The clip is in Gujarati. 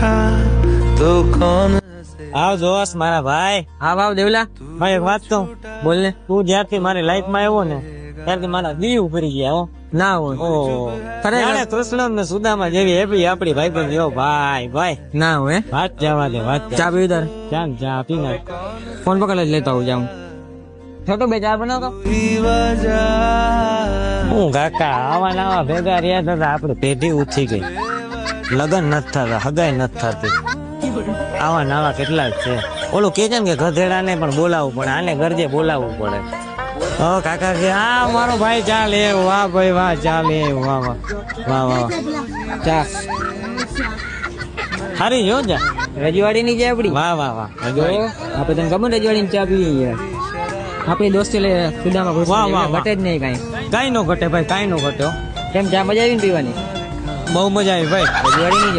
तो कौन આવ જોશ મારા ભાઈ. હા વાવ દેવલા ભાઈ એક વાત કહું, બોલ ને. તું જ્યારથી મારી લાઈફ માં આવ્યો ને ત્યારથી મારા દિલ ઉભરી ગયા હો. ના હોય ઓહો. ખરેખર? જાણે કૃષ્ણ ને સુદામા જેવી હેપી આપડી ભાઈ બંધ યો ભાઈ ભાઈ. ના હોય વાત જવા દે વાત. ચા પીવી તારે? ચા પી નાખ. ફોન પકડ જ લેતા આવું જાઉં. છોટો બે ચા બનાવો તો. હું કાકા આવા નવા ભેગા રહ્યા હતા આપડે પેઢી ઉઠી ગઈ, લગન નથી થતા, હગાઈ નથી થતી. આવા નવા કેટલા જ છે. ઓલું કે છે ને કે ગધેડા ને પણ બોલાવવું પડે, આને ગરજે બોલાવવું પડે. ઓ કાકા કે આ મારો ભાઈ ચાલે, વાહ ભાઈ વાહ, ચાલે વાહ વાહ વાહ વાહ. ચા સારી જો જા. રજવાડી ની ચા આપડી. વાહ વાહ વાહ. આપણે તને ખબર રજવાડી ની ચા પીવી યાર. આપણી દોસ્તી લે સુદામા વાહ, વાહ, વાહ. ઘટે જ નહીં કાંઈ. કાઈ નો ઘટે ભાઈ, કાઈ નો ઘટે હો. કેમ ચા મજા આવી ને પીવાની? બહુ મજા આવી ભાઈ. રજવાડી ની